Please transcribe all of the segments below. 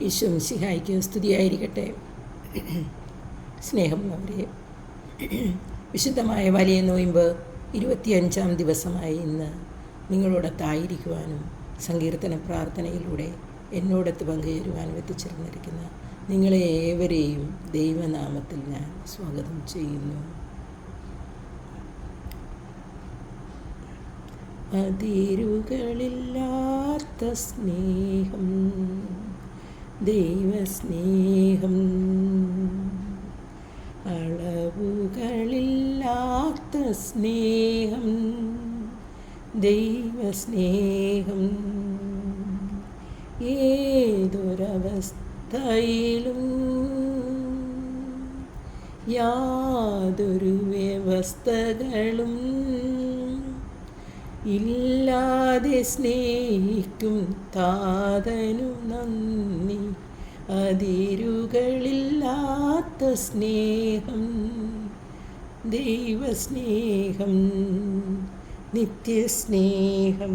ഈശോ മിശിഹായ്ക്ക് സ്തുതിയായിരിക്കട്ടെ. സ്നേഹമുള്ളവരെ, വിശുദ്ധമായ വലിയ നോയമ്പ് 25-ാം ദിവസമായി ഇന്ന് നിങ്ങളോടൊത്തായിരിക്കുവാനും സങ്കീർത്തന പ്രാർത്ഥനയിലൂടെ എന്നോടൊത്ത് പങ്കുചേരുവാനും എത്തിച്ചേർന്നിരിക്കുന്ന നിങ്ങളെ ഏവരെയും ദൈവനാമത്തിൽ ഞാൻ സ്വാഗതം ചെയ്യുന്നു. അതിരുകളില്ലാത്ത സ്നേഹം, ദൈവസ്നേഹം, അളവുകളില്ലാത്ത സ്നേഹം, ദൈവസ്നേഹം, ഏതൊരവസ്ഥയിലും യാതൊരു വ്യവസ്ഥകളും ഇല്ലാതെ സ്നേഹിക്കും താതനു നന്ദി. അതിരുകളില്ലാത്ത സ്നേഹം, ദൈവസ്നേഹം, നിത്യസ്നേഹം.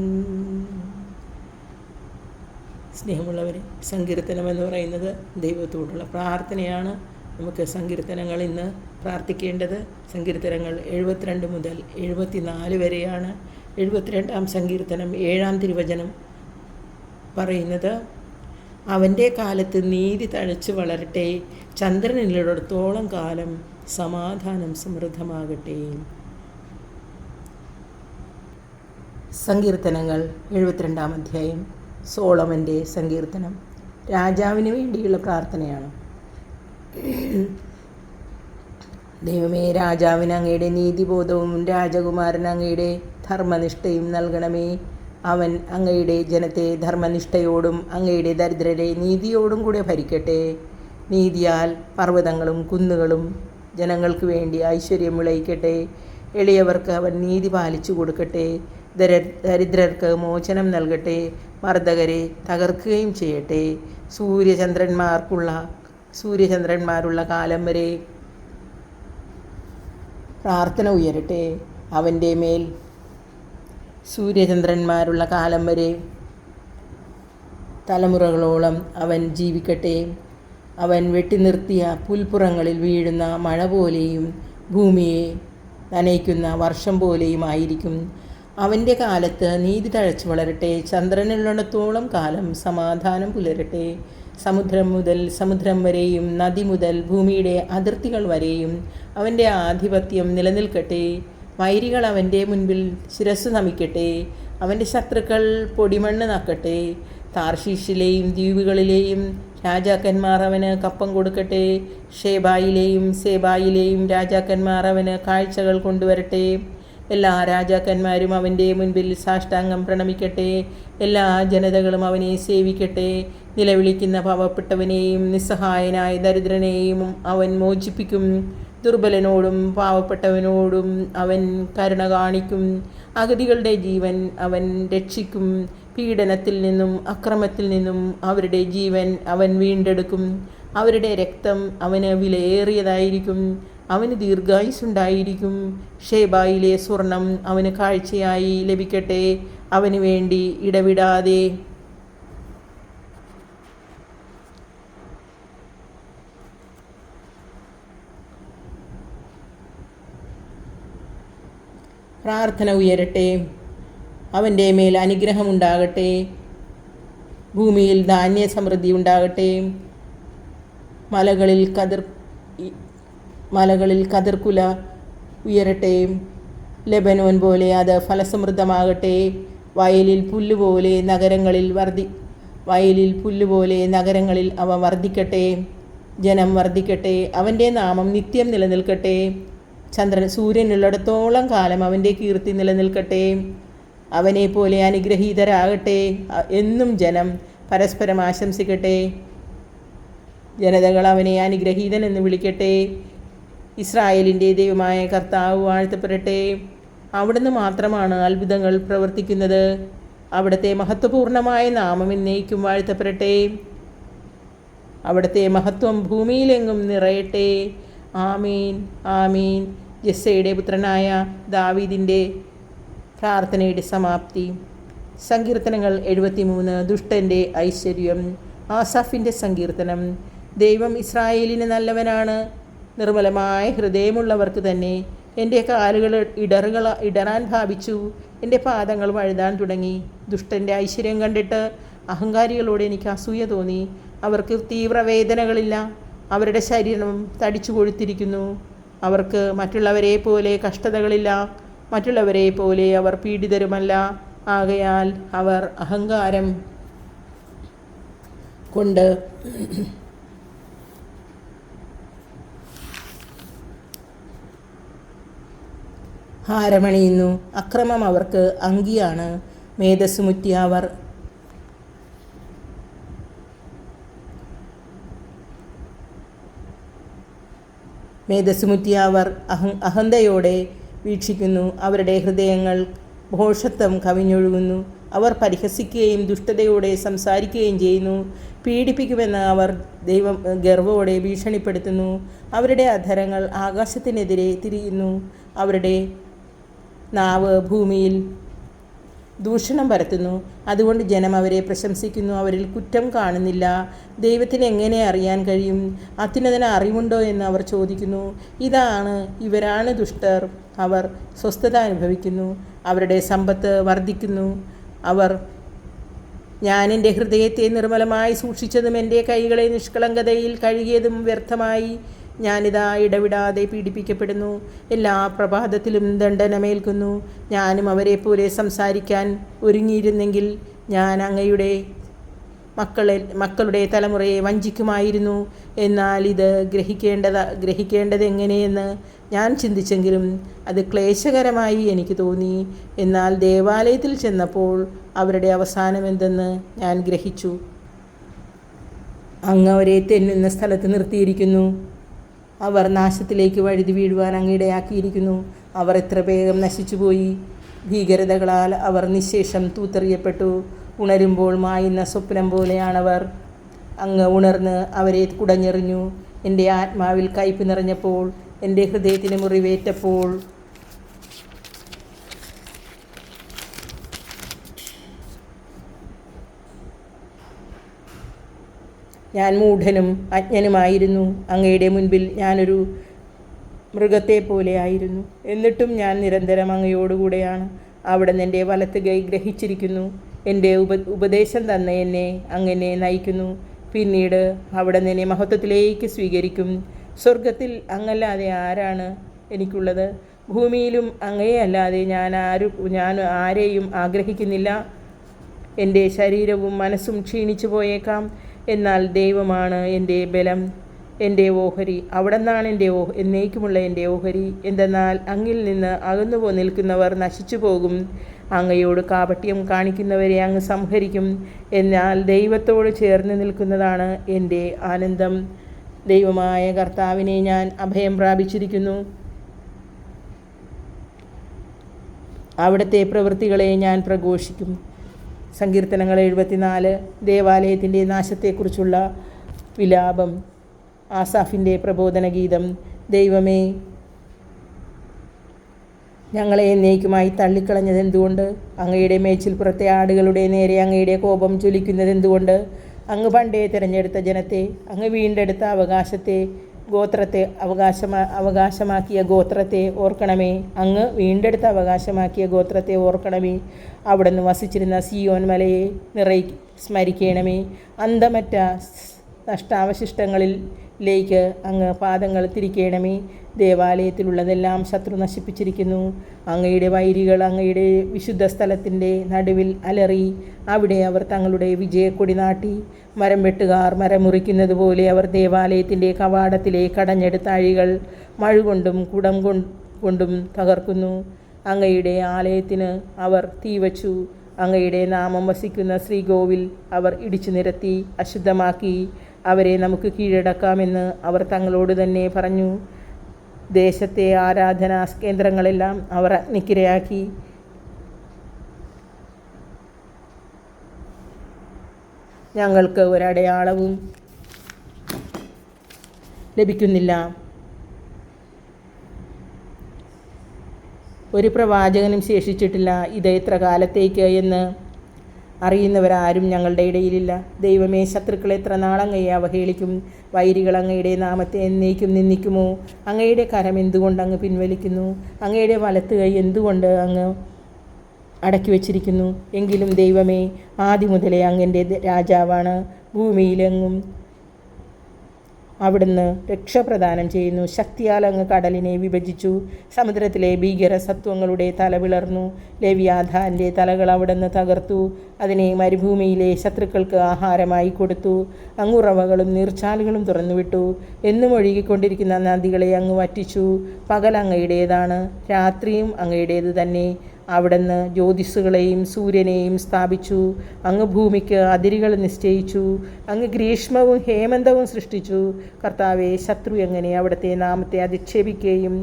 സ്നേഹമുള്ളവരെ, സങ്കീർത്തനം എന്ന് പറയുന്നത് ദൈവത്തോടുള്ള പ്രാർത്ഥനയാണ്. നമുക്ക് സങ്കീർത്തനങ്ങൾ ഇന്ന് പ്രാർത്ഥിക്കേണ്ടത് സങ്കീർത്തനങ്ങൾ 72 മുതൽ 74 വരെയാണ്. 72-ാം സങ്കീർത്തനം 7-ാം തിരുവചനം പറയുന്നത്, അവൻ്റെ കാലത്ത് നീതി തഴച്ചു വളരട്ടെ, ചന്ദ്രനിലുള്ളിടത്തോളം കാലം സമാധാനം സമൃദ്ധമാകട്ടെ. സങ്കീർത്തനങ്ങൾ 72-ാം അധ്യായം സോളമൻ്റെ സങ്കീർത്തനം രാജാവിന് വേണ്ടിയുള്ള പ്രാർത്ഥനയാണ്. ദൈവമേ, രാജാവിന് അങ്ങയുടെ നീതിബോധവും രാജകുമാരന് അങ്ങയുടെ ധർമ്മനിഷ്ഠയും നൽകണമേ. അവൻ അങ്ങയുടെ ജനത്തെ ധർമ്മനിഷ്ഠയോടും അങ്ങയുടെ ദരിദ്രരെ നീതിയോടും കൂടെ ഭരിക്കട്ടെ. നീതിയാൽ പർവ്വതങ്ങളും കുന്നുകളും ജനങ്ങൾക്ക് വേണ്ടി ഐശ്വര്യം വിളയിക്കട്ടെ. എളിയവർക്ക് അവൻ നീതി പാലിച്ചു കൊടുക്കട്ടെ. ദരിദ്രർക്ക് മോചനം നൽകട്ടെ. മർദ്ദകരെ തകർക്കുകയും ചെയ്യട്ടെ. സൂര്യചന്ദ്രന്മാരുള്ള കാലം വരെ പ്രാർത്ഥന ഉയരട്ടെ. അവൻ്റെ മേൽ സൂര്യചന്ദ്രന്മാരുള്ള കാലം വരെ തലമുറകളോളം അവൻ ജീവിക്കട്ടെ. അവൻ വെട്ടിനിർത്തിയ പുൽപ്പുറങ്ങളിൽ വീഴുന്ന മഴ പോലെയും ഭൂമിയെ നനയ്ക്കുന്ന വർഷം പോലെയുമായിരിക്കും. അവൻ്റെ കാലത്ത് നീതി തഴച്ചു വളരട്ടെ. ചന്ദ്രനുള്ളിടത്തോളം കാലം സമാധാനം പുലരട്ടെ. സമുദ്രം മുതൽ സമുദ്രം വരെയും നദി മുതൽ ഭൂമിയുടെ അതിർത്തികൾ വരെയും അവൻ്റെ ആധിപത്യം നിലനിൽക്കട്ടെ. വൈരികൾ അവൻ്റെ മുൻപിൽ ശിരസ്സ് നമിക്കട്ടെ. അവൻ്റെ ശത്രുക്കൾ പൊടിമണ്ണ് നക്കട്ടെ. താർഷീഷിലെയും ദ്വീപുകളിലെയും രാജാക്കന്മാർ അവന് കപ്പം കൊടുക്കട്ടെ. ഷേബായിലെയും സേബായിലെയും രാജാക്കന്മാർ അവന് കാഴ്ചകൾ കൊണ്ടുവരട്ടെ. എല്ലാ രാജാക്കന്മാരും അവൻ്റെ മുൻപിൽ സാഷ്ടാംഗം പ്രണമിക്കട്ടെ. എല്ലാ ജനതകളും അവനെ സേവിക്കട്ടെ. നിലവിളിക്കുന്ന പാവപ്പെട്ടവനെയും നിസ്സഹായനായ ദരിദ്രനെയും അവൻ മോചിപ്പിക്കും. ദുർബലനോടും പാവപ്പെട്ടവനോടും അവൻ കരുണ കാണിക്കും. അഗതികളുടെ ജീവൻ അവൻ രക്ഷിക്കും. പീഡനത്തിൽ നിന്നും അക്രമത്തിൽ നിന്നും അവരുടെ ജീവൻ അവൻ വീണ്ടെടുക്കും. അവരുടെ രക്തം അവന് വിലയേറിയതായിരിക്കും. അവന് ദീർഘായുസ്സുണ്ടായിരിക്കും. ഷേബായിലെ സ്വർണം അവന് കാഴ്ചയായി ലഭിക്കട്ടെ. അവന് വേണ്ടി ഇടവിടാതെ പ്രാർത്ഥന ഉയരട്ടെ. അവൻ്റെ മേൽ അനുഗ്രഹമുണ്ടാകട്ടെ. ഭൂമിയിൽ ധാന്യ സമൃദ്ധി ഉണ്ടാകട്ടെ. മലകളിൽ കതിർക്കുല ഉയരട്ടെ. ലെബനോൻ പോലെ അത് ഫലസമൃദ്ധമാകട്ടെ. വയലിൽ പുല്ലുപോലെ നഗരങ്ങളിൽ അവ വർദ്ധിക്കട്ടെ. ജനം വർദ്ധിക്കട്ടെ. അവൻ്റെ നാമം നിത്യം നിലനിൽക്കട്ടെ. സൂര്യനുള്ളിടത്തോളം കാലം അവൻ്റെ കീർത്തി നിലനിൽക്കട്ടെ. അവനെപ്പോലെ അനുഗ്രഹീതരാകട്ടെ. എന്നും ജനം പരസ്പരം ആശംസിക്കട്ടെ. ജനതകൾ അവനെ അനുഗ്രഹീതൻ എന്ന് വിളിക്കട്ടെ. ഇസ്രായേലിൻ്റെ ദൈവമായ കർത്താവ് വാഴ്ത്തപ്പെടട്ടെ. അവിടുന്ന് മാത്രമാണ് അത്ഭുതങ്ങൾ പ്രവർത്തിക്കുന്നത്. അവിടുത്തെ മഹത്വപൂർണമായ നാമം എന്നേക്കും വാഴ്ത്തപ്പെടട്ടെ. അവിടുത്തെ മഹത്വം ഭൂമിയിലെങ്ങും നിറയട്ടെ. ആമീൻ, ആമീൻ. യെസ്സയുടെ പുത്രനായ ദാവീദിൻ്റെ പ്രാർത്ഥനയുടെ സമാപ്തി. സങ്കീർത്തനങ്ങൾ 73. ദുഷ്ടൻ്റെ ഐശ്വര്യം. ആസാഫിൻ്റെ സങ്കീർത്തനം. ദൈവം ഇസ്രായേലിന് നല്ലവനാണ്, നിർമ്മലമായ ഹൃദയമുള്ളവർക്ക് തന്നെ. എൻ്റെ കാലുകൾ ഇടറാൻ ഭാവിച്ചു, എൻ്റെ പാദങ്ങൾ വഴുതാൻ തുടങ്ങി. ദുഷ്ടൻ്റെ ഐശ്വര്യം കണ്ടിട്ട് അഹങ്കാരികളോട് എനിക്ക് അസൂയ തോന്നി. അവർക്ക് തീവ്രവേദനകളില്ല, അവരുടെ ശരീരം തടിച്ചു കൊഴുത്തിരിക്കുന്നു. അവർക്ക് മറ്റുള്ളവരെ പോലെ കഷ്ടതകളില്ല, മറ്റുള്ളവരെ പോലെ അവർ പീഡിതരുമല്ല. ആകയാൽ അവർ അഹങ്കാരം കൊണ്ട് ഹാരമണിയുന്നു. അക്രമം അവർക്ക് അങ്കിയാണ്. മേധസ്സുമുറ്റിയ അവർ അഹന്തയോടെ വീക്ഷിക്കുന്നു. അവരുടെ ഹൃദയങ്ങൾ ഭോഷത്വം കവിഞ്ഞൊഴുകുന്നു. അവർ പരിഹസിക്കുകയും ദുഷ്ടതയോടെ സംസാരിക്കുകയും ചെയ്യുന്നു. പീഡിപ്പിക്കുമെന്ന് അവർ ഗർവ്വോടെ ഭീഷണിപ്പെടുത്തുന്നു. അവരുടെ അധരങ്ങൾ ആകാശത്തിനെതിരെ തിരിയുന്നു. അവരുടെ നാവ് ഭൂമിയിൽ ദൂഷണം പരത്തുന്നു. അതുകൊണ്ട് ജനം അവരെ പ്രശംസിക്കുന്നു, അവരിൽ കുറ്റം കാണുന്നില്ല. ദൈവത്തിന് എങ്ങനെ അറിയാൻ കഴിയും? അത്യുന്നതന് അറിവുണ്ടോ എന്ന് അവർ ചോദിക്കുന്നു. ഇവരാണ് ദുഷ്ടർ, അവർ സ്വസ്ഥത അനുഭവിക്കുന്നു, അവരുടെ സമ്പത്ത് വർദ്ധിക്കുന്നു. ഞാൻ എൻ്റെ ഹൃദയത്തെ നിർമ്മലമായി സൂക്ഷിച്ചതും എൻ്റെ കൈകളെ നിഷ്കളങ്കതയിൽ കഴുകിയതും വ്യർത്ഥമായി. ഞാനിതാ ഇടവിടാതെ പീഡിപ്പിക്കപ്പെടുന്നു, എല്ലാ പ്രഭാതത്തിലും ദണ്ഡനമേൽക്കുന്നു. ഞാനും അവരെപ്പോലെ സംസാരിക്കാൻ ഒരുങ്ങിയിരുന്നെങ്കിൽ ഞാൻ അങ്ങയുടെ മക്കളുടെ തലമുറയെ വഞ്ചിക്കുമായിരുന്നു. എന്നാൽ ഇത് ഗ്രഹിക്കേണ്ടത് എങ്ങനെയെന്ന് ഞാൻ ചിന്തിച്ചെങ്കിലും അത് ക്ലേശകരമായി എനിക്ക് തോന്നി. എന്നാൽ ദേവാലയത്തിൽ ചെന്നപ്പോൾ അവരുടെ അവസാനം എന്തെന്ന് ഞാൻ ഗ്രഹിച്ചു. അങ്ങ് അവരെ തെന്നുന്ന സ്ഥലത്ത് നിർത്തിയിരിക്കുന്നു. അവർ നാശത്തിലേക്ക് വഴുതി വീഴുവാൻ അങ്ങിടയാക്കിയിരിക്കുന്നു. അവർ എത്ര വേഗം നശിച്ചുപോയി. ഭീകരതകളാൽ അവർ നിശേഷം തൂത്തെറിയപ്പെട്ടു. ഉണരുമ്പോൾ മായുന്ന സ്വപ്നം പോലെയാണവർ. അങ്ങ് ഉണർന്ന് അവരെ കുടഞ്ഞെറിഞ്ഞു. എൻ്റെ ആത്മാവിൽ കയ്പ് നിറഞ്ഞപ്പോൾ, എൻ്റെ ഹൃദയത്തിന് മുറിവേറ്റപ്പോൾ ഞാൻ മൂഢനും അജ്ഞനുമായിരുന്നു. അങ്ങയുടെ മുൻപിൽ ഞാനൊരു മൃഗത്തെ പോലെയായിരുന്നു. എന്നിട്ടും ഞാൻ നിരന്തരം അങ്ങയോടുകൂടെയാണ്. അവിടുന്ന് എൻ്റെ വലത്ത് കൈ ഗ്രഹിച്ചിരിക്കുന്നു. എൻ്റെ ഉപദേശം തന്ന എന്നെ അങ്ങനെ നയിക്കുന്നു. പിന്നീട് അവിടുന്ന് എന്നെ മഹത്വത്തിലേക്ക് സ്വീകരിക്കും. സ്വർഗത്തിൽ അങ്ങല്ലാതെ ആരാണ് എനിക്കുള്ളത്? ഭൂമിയിലും അങ്ങയെ അല്ലാതെ ഞാൻ ആരെയും ആഗ്രഹിക്കുന്നില്ല. എൻ്റെ ശരീരവും മനസ്സും ക്ഷീണിച്ചു പോയേക്കാം, എന്നാൽ ദൈവമാണ് എൻ്റെ ബലം, എൻ്റെ ഓഹരി. അവിടുന്നാണ് എന്നേക്കുമുള്ള എൻ്റെ ഓഹരി. എന്തെന്നാൽ അങ്ങിൽ നിന്ന് അകന്നു നിൽക്കുന്നവർ നശിച്ചു പോകും. അങ്ങയോട് കാപട്യം കാണിക്കുന്നവരെ അങ്ങ് സംഹരിക്കും. എന്നാൽ ദൈവത്തോട് ചേർന്ന് നിൽക്കുന്നതാണ് എൻ്റെ ആനന്ദം. ദൈവമായ കർത്താവിനെ ഞാൻ അഭയം പ്രാപിച്ചിരിക്കുന്നു. അവിടുത്തെ പ്രവൃത്തികളെ ഞാൻ പ്രഘോഷിക്കും. സങ്കീർത്തനങ്ങൾ 74. ദേവാലയത്തിൻ്റെ നാശത്തെക്കുറിച്ചുള്ള വിലാപം. ആസാഫിൻ്റെ പ്രബോധന ഗീതം. ദൈവമേ, ഞങ്ങളെ എന്നേക്കുമായി തള്ളിക്കളഞ്ഞതെന്തുകൊണ്ട്? അങ്ങയുടെ മേച്ചിൽപ്പുറത്തെ ആടുകളുടെ നേരെ അങ്ങയുടെ കോപം ജ്വലിക്കുന്നതെന്തുകൊണ്ട്? അങ്ങ് പണ്ടേ തിരഞ്ഞെടുത്ത ജനത്തെ, അങ്ങ് വീണ്ടെടുത്ത അവകാശമാക്കിയ ഗോത്രത്തെ ഓർക്കണമേ. അങ്ങ് വീണ്ടെടുത്ത അവകാശമാക്കിയ ഗോത്രത്തെ ഓർക്കണമേ. അവിടുന്ന് വസിച്ചിരുന്ന സിയോൻ മലയെ സ്മരിക്കണമേ. അന്തമറ്റ നഷ്ടാവശിഷ്ടങ്ങളിലേക്ക് അങ്ങ് പാദങ്ങൾ തിരിക്കണമേ. ദേവാലയത്തിലുള്ളതെല്ലാം ശത്രു നശിപ്പിച്ചിരിക്കുന്നു. അങ്ങയുടെ വൈരികൾ അങ്ങയുടെ വിശുദ്ധ സ്ഥലത്തിൻ്റെ നടുവിൽ അലറി. അവിടെ അവർ തങ്ങളുടെ വിജയക്കൊടി നാട്ടി. മരം വെട്ടുകാർ മരം മുറിക്കുന്നത് പോലെ അവർ ദേവാലയത്തിൻ്റെ കവാടത്തിലെ കടഞ്ഞെടുത്ത അഴികൾ മഴുകൊണ്ടും കുടം കൊണ്ടും തകർക്കുന്നു. അങ്ങയുടെ ആലയത്തിന് അവർ തീവച്ചു. അങ്ങയുടെ നാമം വസിക്കുന്ന ശ്രീകോവിൽ അവർ ഇടിച്ചു നിരത്തി അശുദ്ധമാക്കി. അവരെ നമുക്ക് കീഴടക്കാമെന്ന് അവർ തങ്ങളോട് തന്നെ പറഞ്ഞു. ദേശത്തെ ആരാധനാ കേന്ദ്രങ്ങളെല്ലാം അവർ അഗ്നിക്കിരയാക്കി. ഞങ്ങൾക്ക് ഒരടയാളവും ലഭിക്കുന്നില്ല. ഒരു പ്രവാചകനും ശേഷിച്ചിട്ടില്ല. ഇത് എത്ര കാലത്തേക്ക് എന്ന് അറിയുന്നവരാരും ഞങ്ങളുടെ ഇടയിലില്ല. ദൈവമേ, ശത്രുക്കൾ എത്ര നാൾ അങ്ങയെ അവഹേളിക്കും? വൈരികൾ അങ്ങയുടെ നാമത്തെ എന്നേക്കും നിന്ദിക്കുമോ? അങ്ങയുടെ കരം എന്തുകൊണ്ട് അങ്ങ് പിൻവലിക്കുന്നു? അങ്ങയുടെ വലത്ത് കൈ എന്തുകൊണ്ട് അങ്ങ് അടക്കി വച്ചിരിക്കുന്നു? എങ്കിലും ദൈവമേ, ആദ്യം മുതലേ അങ്ങൻ്റെ രാജാവാണ്. ഭൂമിയിലെങ്ങും അവിടുന്ന് രക്ഷപ്രദാനം ചെയ്യുന്നു. ശക്തിയാൽ അങ്ങ് കടലിനെ വിഭജിച്ചു. സമുദ്രത്തിലെ ഭീകര സത്വങ്ങളുടെ തല പിളർന്നു. ലെവിയാഥാൻ്റെ തലകൾ അവിടുന്ന് തകർത്തു. അതിനെ മരുഭൂമിയിലെ ശത്രുക്കൾക്ക് ആഹാരമായി കൊടുത്തു. അങ്ങുറവകളും നീർച്ചാലുകളും തുറന്നുവിട്ടു. എന്നും ഒഴുകിക്കൊണ്ടിരിക്കുന്ന നദികളെ അങ്ങ് വറ്റിച്ചു. പകൽ അങ്ങയുടേതാണ്, രാത്രിയും അങ്ങയുടേത് തന്നെ. അവിടുന്ന് ജ്യോതിസ്സുകളെയും സൂര്യനെയും സ്ഥാപിച്ചു. അങ്ങ് ഭൂമിക്ക് അതിരുകൾ നിശ്ചയിച്ചു. അങ്ങ് ഗ്രീഷ്മവും ഹേമന്തവും സൃഷ്ടിച്ചു. കർത്താവെ, ശത്രു എങ്ങനെ അവിടുത്തെ നാമത്തെ അധിക്ഷേപിക്കുകയും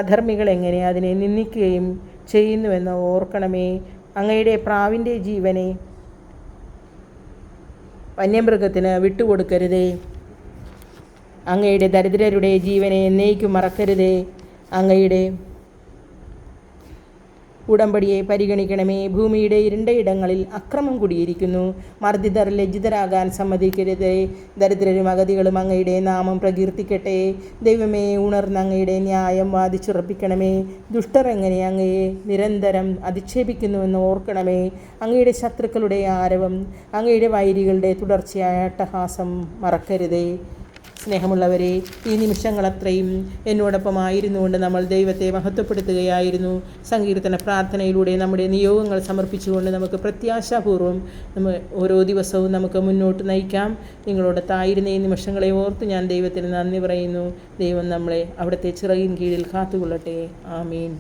അധർമ്മികൾ എങ്ങനെ അതിനെ നിന്ദിക്കുകയും ചെയ്യുന്നുവെന്ന് ഓർക്കണമേ. അങ്ങയുടെ പ്രാവിൻ്റെ ജീവനെ വന്യമൃഗത്തിന് വിട്ടുകൊടുക്കരുതേ. അങ്ങയുടെ ദരിദ്രരുടെ ജീവനെ എന്നേക്കും മറക്കരുതേ. അങ്ങയുടെ ഉടമ്പടിയെ പരിഗണിക്കണമേ. ഭൂമിയുടെ ഇരുണ്ടയിടങ്ങളിൽ അക്രമം കുടിയിരിക്കുന്നു. മർദ്ദിതർ ലജ്ജിതരാകാൻ സമ്മതിക്കരുതേ. ദരിദ്രരും അഗതികളും അങ്ങയുടെ നാമം പ്രകീർത്തിക്കട്ടെ. ദൈവമേ, ഉണർന്ന് അങ്ങയുടെ ന്യായം വാദിച്ചുറപ്പിക്കണമേ. ദുഷ്ടർ എങ്ങനെ അങ്ങയെ നിരന്തരം അധിക്ഷേപിക്കുന്നുവെന്ന് ഓർക്കണമേ. അങ്ങയുടെ ശത്രുക്കളുടെ ആരവം, അങ്ങയുടെ വൈരികളുടെ തുടർച്ചയായ അട്ടഹാസം മറക്കരുതേ. സ്നേഹമുള്ളവരെ, ഈ നിമിഷങ്ങളത്രയും എന്നോടൊപ്പമായിരുന്നുകൊണ്ട് നമ്മൾ ദൈവത്തെ മഹത്വപ്പെടുത്തുകയായിരുന്നു. സങ്കീർത്തന പ്രാർത്ഥനയിലൂടെ നമ്മുടെ നിയോഗങ്ങൾ സമർപ്പിച്ചുകൊണ്ട് നമുക്ക് പ്രത്യാശാപൂർവ്വം ഓരോ ദിവസവും നമുക്ക് മുന്നോട്ട് നയിക്കാം. നിങ്ങളോടൊത്തായിരുന്ന ഈ നിമിഷങ്ങളെ ഓർത്ത് ഞാൻ ദൈവത്തിന് നന്ദി പറയുന്നു. ദൈവം നമ്മളെ അവിടുത്തെ ചിറകിൻ കീഴിൽ കാത്തുകൊള്ളട്ടെ. ആമീൻ.